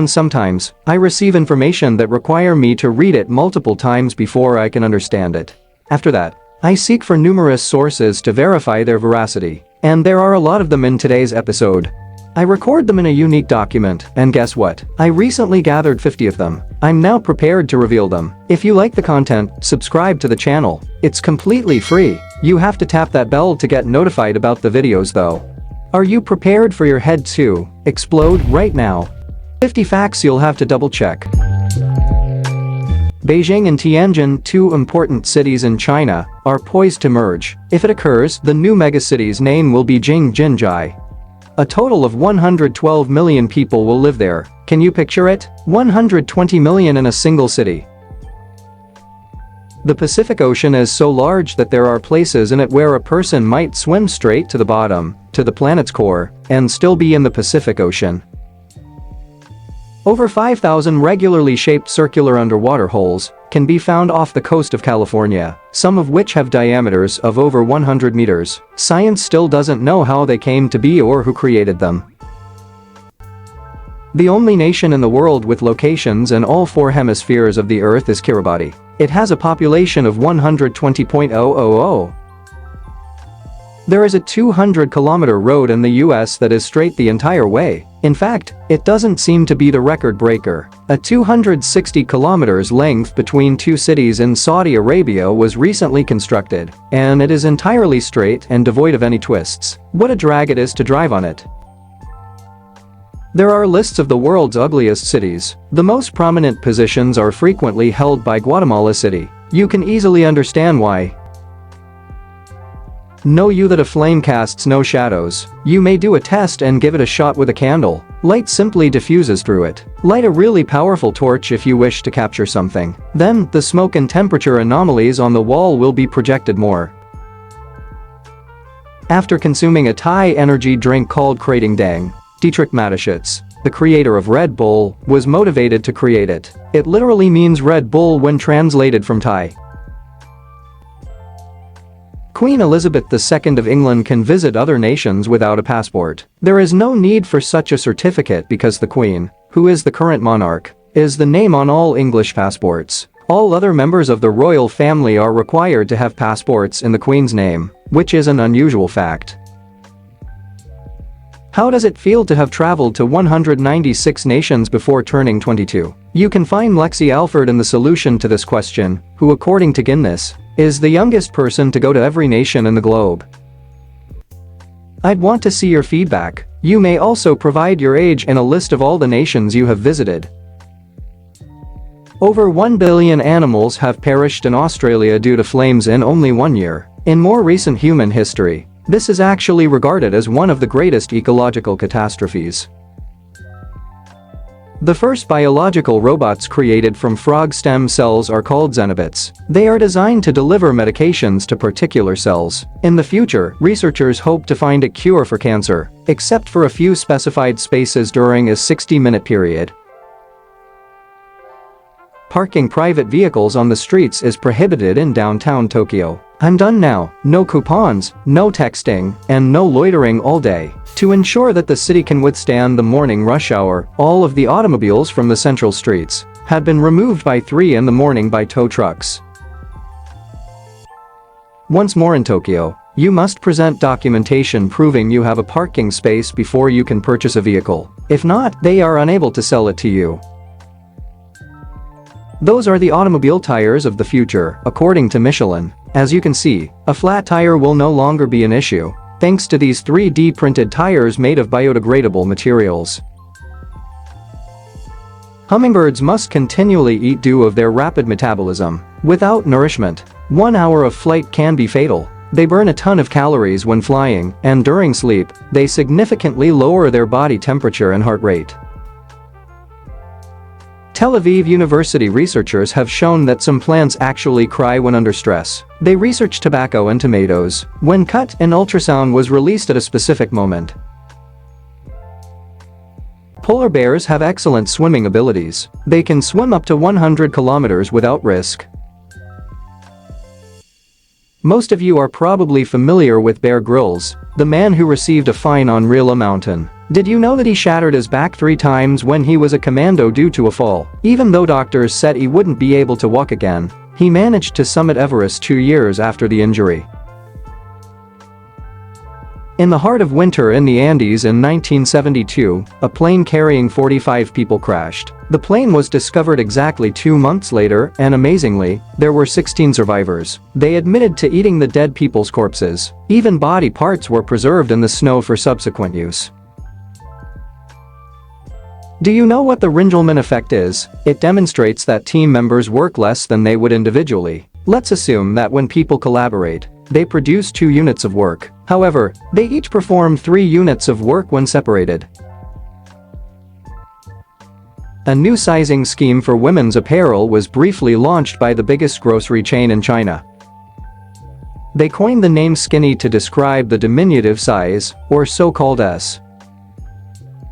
Sometimes, I receive information that require me to read it multiple times before I can understand it. After that, I seek for numerous sources to verify their veracity, and there are a lot of them in today's episode. I record them in a unique document, and guess what? I recently gathered 50 of them. I'm now prepared to reveal them. If you like the content, subscribe to the channel. It's completely free. You have to tap that bell to get notified about the videos though. Are you prepared for your head to explode right now? 50 facts you'll have to double check. Beijing and Tianjin, two important cities in China, are poised to merge. If it occurs, the new megacity's name will be Jingjinjai. A total of 112 million people will live there. Can you picture it? 120 million in a single city. The Pacific Ocean is so large that there are places in it where a person might swim straight to the bottom, to the planet's core, and still be in the Pacific Ocean. Over 5,000 regularly shaped circular underwater holes can be found off the coast of California, some of which have diameters of over 100 meters. Science still doesn't know how they came to be or who created them. The only nation in the world with locations in all four hemispheres of the Earth is Kiribati. It has a population of 120,000. There is a 200-kilometer road in the US that is straight the entire way. In fact, it doesn't seem to be the record breaker. A 260 kilometers length between two cities in Saudi Arabia was recently constructed, and it is entirely straight and devoid of any twists. What a drag it is to drive on it. There are lists of the world's ugliest cities. The most prominent positions are frequently held by Guatemala City. You can easily understand why. Know you that a flame casts no shadows. You may do a test and give it a shot with a candle. Light simply diffuses through it. Light a really powerful torch if you wish to capture something. Then, the smoke and temperature anomalies on the wall will be projected more. After consuming a Thai energy drink called Krating Dang, Dietrich Mateschitz, the creator of Red Bull, was motivated to create it. It literally means Red Bull when translated from Thai. Queen Elizabeth II of England can visit other nations without a passport. There is no need for such a certificate because the Queen, who is the current monarch, is the name on all English passports. All other members of the royal family are required to have passports in the Queen's name, which is an unusual fact. How does it feel to have traveled to 196 nations before turning 22? You can find Lexi Alford in the solution to this question, who according to Guinness, is the youngest person to go to every nation in the globe. I'd want to see your feedback. You may also provide your age and a list of all the nations you have visited. Over 1 billion animals have perished in Australia due to flames in only 1 year. In more recent human history, this is actually regarded as one of the greatest ecological catastrophes. The first biological robots created from frog stem cells are called xenobots. They are designed to deliver medications to particular cells. In the future, researchers hope to find a cure for cancer, except for a few specified spaces during a 60-minute period. Parking private vehicles on the streets is prohibited in downtown Tokyo. I'm done now. No coupons, no texting, and no loitering all day. To ensure that the city can withstand the morning rush hour, all of the automobiles from the central streets had been removed by 3 in the morning by tow trucks. Once more in Tokyo, you must present documentation proving you have a parking space before you can purchase a vehicle. If not, they are unable to sell it to you. Those are the automobile tires of the future, according to Michelin. As you can see, a flat tire will no longer be an issue, thanks to these 3D printed tires made of biodegradable materials. Hummingbirds must continually eat due of their rapid metabolism. Without nourishment, 1 hour of flight can be fatal. They burn a ton of calories when flying, and during sleep, they significantly lower their body temperature and heart rate. Tel Aviv University researchers have shown that some plants actually cry when under stress. They researched tobacco and tomatoes. When cut, an ultrasound was released at a specific moment. Polar bears have excellent swimming abilities. They can swim up to 100 kilometers without risk. Most of you are probably familiar with Bear Grylls, the man who received a fine on Rila Mountain. Did you know that he shattered his back 3 times when he was a commando due to a fall? Even though doctors said he wouldn't be able to walk again, he managed to summit Everest 2 years after the injury. In the heart of winter in the Andes in 1972, a plane carrying 45 people crashed. The plane was discovered exactly 2 months later, and amazingly, there were 16 survivors. They admitted to eating the dead people's corpses. Even body parts were preserved in the snow for subsequent use. Do you know what the rindelman effect is? It demonstrates that team members work less than they would individually. Let's assume that when people collaborate, they produce 2 units of work. However, they each perform 3 units of work when separated. A new sizing scheme for women's apparel was briefly launched by the biggest grocery chain in China. They coined the name skinny to describe the diminutive size, or so-called S.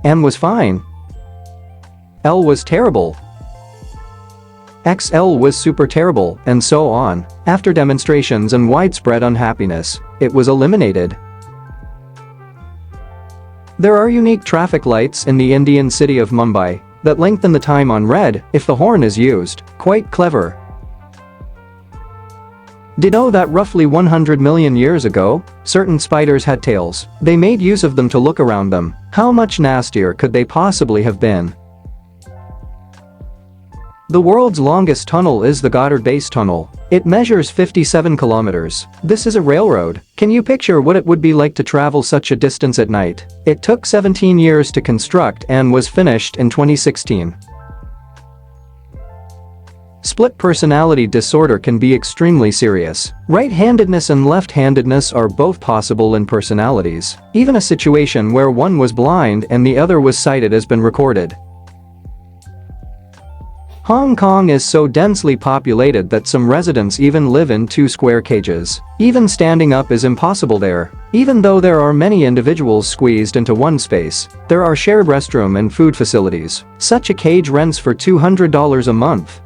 M was fine. L was terrible. XL was super terrible, and so on. After demonstrations and widespread unhappiness, it was eliminated. There are unique traffic lights in the Indian city of Mumbai that lengthen the time on red if the horn is used. Quite clever. Did you know that roughly 100 million years ago, certain spiders had tails? They made use of them to look around them. How much nastier could they possibly have been? The world's longest tunnel is the Goddard Base Tunnel. It measures 57 kilometers. This is a railroad. Can you picture what it would be like to travel such a distance at night? It took 17 years to construct and was finished in 2016. Split personality disorder can be extremely serious. Right-handedness and left-handedness are both possible in personalities. Even a situation where one was blind and the other was sighted has been recorded. Hong Kong is so densely populated that some residents even live in 2 square cages. Even standing up is impossible there. Even though there are many individuals squeezed into one space, there are shared restroom and food facilities. Such a cage rents for $200 a month.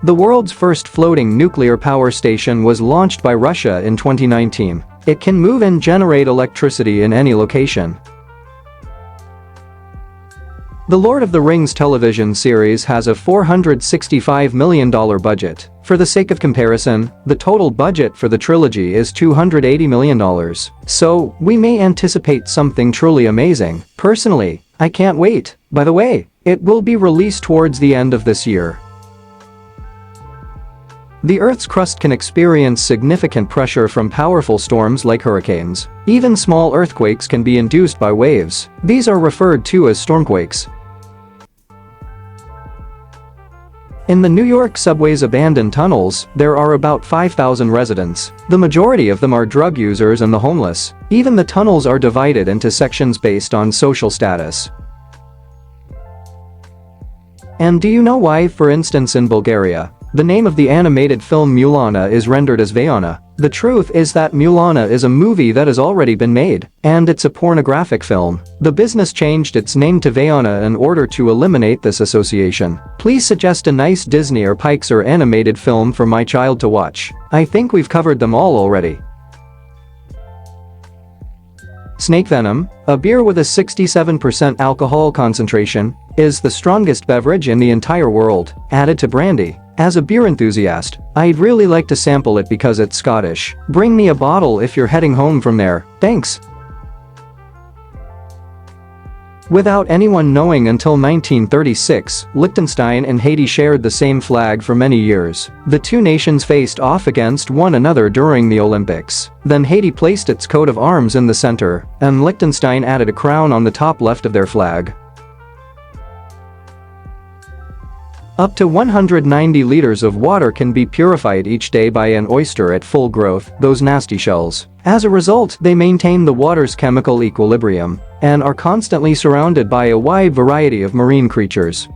The world's first floating nuclear power station was launched by Russia in 2019. It can move and generate electricity in any location. The Lord of the Rings television series has a $465 million budget. For the sake of comparison, the total budget for the trilogy is $280 million. So, we may anticipate something truly amazing. Personally, I can't wait. By the way, it will be released towards the end of this year. The Earth's crust can experience significant pressure from powerful storms like hurricanes. Even small earthquakes can be induced by waves. These are referred to as stormquakes. In the New York subway's abandoned tunnels, there are about 5,000 residents. The majority of them are drug users and the homeless. Even the tunnels are divided into sections based on social status. And do you know why, for instance, in Bulgaria, the name of the animated film Mulana is rendered as Venom? The truth is that Mulana is a movie that has already been made, and it's a pornographic film. The business changed its name to Venom in order to eliminate this association. Please suggest a nice Disney or Pixar animated film for my child to watch. I think we've covered them all already. Snake venom, a beer with a 67% alcohol concentration, is the strongest beverage in the entire world, added to brandy. As a beer enthusiast, I'd really like to sample it because it's Scottish. Bring me a bottle if you're heading home from there, thanks. Without anyone knowing until 1936, Liechtenstein and Haiti shared the same flag for many years. The two nations faced off against one another during the Olympics. Then Haiti placed its coat of arms in the center, and Liechtenstein added a crown on the top left of their flag. Up to 190 liters of water can be purified each day by an oyster at full growth, those nasty shells. As a result, they maintain the water's chemical equilibrium and are constantly surrounded by a wide variety of marine creatures.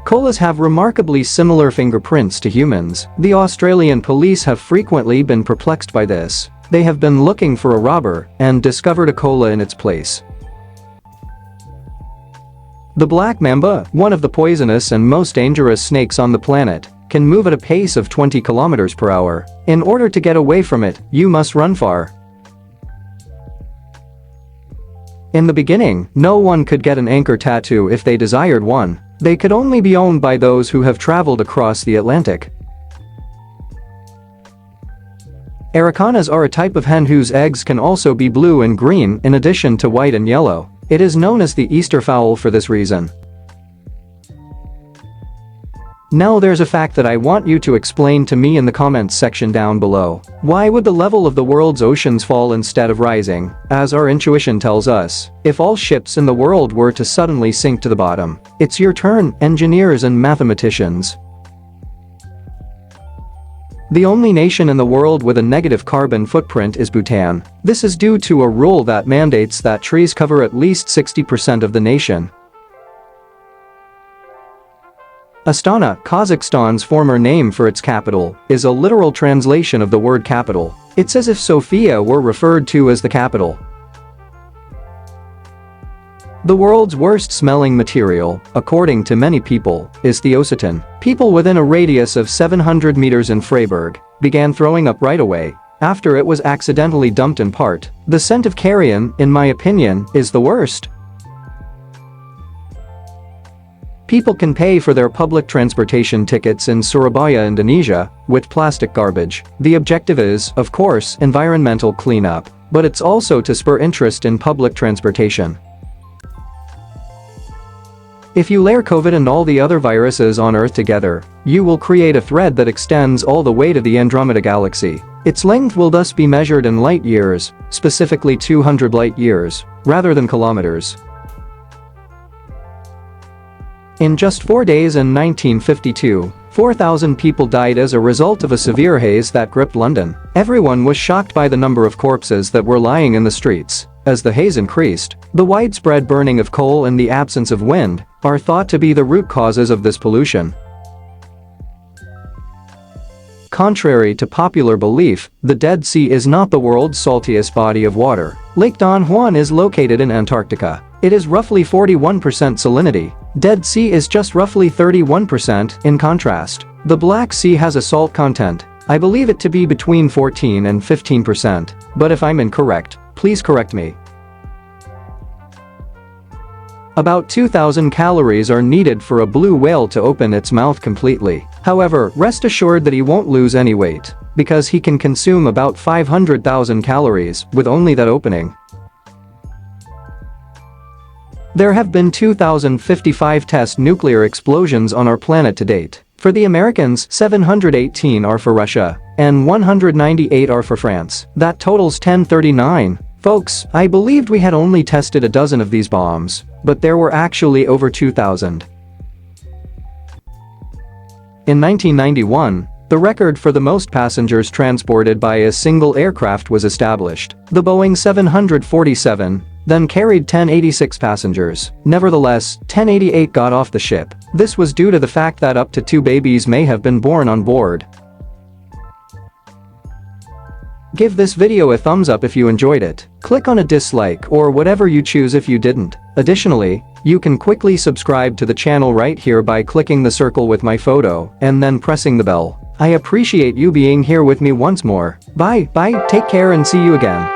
Koalas have remarkably similar fingerprints to humans. The Australian police have frequently been perplexed by this. They have been looking for a robber and discovered a koala in its place. The black mamba, one of the poisonous and most dangerous snakes on the planet, can move at a pace of 20 kilometers per hour. In order to get away from it, you must run far. In the beginning, no one could get an anchor tattoo if they desired one. They could only be owned by those who have traveled across the Atlantic. Aracanas are a type of hen whose eggs can also be blue and green in addition to white and yellow. It is known as the Easter fowl for this reason. Now there's a fact that I want you to explain to me in the comments section down below. Why would the level of the world's oceans fall instead of rising, as our intuition tells us? If all ships in the world were to suddenly sink to the bottom, it's your turn, engineers and mathematicians. The only nation in the world with a negative carbon footprint is Bhutan. This is due to a rule that mandates that trees cover at least 60% of the nation. Astana, Kazakhstan's former name for its capital, is a literal translation of the word capital. It's as if Sofia were referred to as the capital. The world's worst smelling material, according to many people, is theocetin. People within a radius of 700 meters in Freiburg began throwing up right away after it was accidentally dumped in part. The scent of carrion, in my opinion, is the worst. People can pay for their public transportation tickets in Surabaya, Indonesia, with plastic garbage. The objective is, of course, environmental cleanup, but it's also to spur interest in public transportation. If you layer COVID and all the other viruses on Earth together, you will create a thread that extends all the way to the Andromeda galaxy. Its length will thus be measured in light years, specifically 200 light years, rather than kilometers. In just 4 days in 1952, 4,000 people died as a result of a severe haze that gripped London. Everyone was shocked by the number of corpses that were lying in the streets. As the haze increased, the widespread burning of coal and the absence of wind are thought to be the root causes of this pollution. Contrary to popular belief, the Dead Sea is not the world's saltiest body of water. Lake Don Juan is located in Antarctica. It is roughly 41% salinity. Dead Sea is just roughly 31%. In contrast, the Black Sea has a salt content. I believe it to be between 14 and 15%, but if I'm incorrect, please correct me. About 2,000 calories are needed for a blue whale to open its mouth completely. However, rest assured that he won't lose any weight, because he can consume about 500,000 calories with only that opening. There have been 2,055 test nuclear explosions on our planet to date. For the Americans, 718 are for Russia, and 198 are for France. That totals 1039. Folks, I believed we had only tested a dozen of these bombs, but there were actually over 2,000. In 1991, the record for the most passengers transported by a single aircraft was established. The Boeing 747 then carried 1086 passengers. Nevertheless, 1088 got off the ship. This was due to the fact that up to 2 babies may have been born on board. Give this video a thumbs up if you enjoyed it. Click on a dislike or whatever you choose if you didn't. Additionally, you can quickly subscribe to the channel right here by clicking the circle with my photo and then pressing the bell. I appreciate you being here with me once more. Bye, take care and see you again.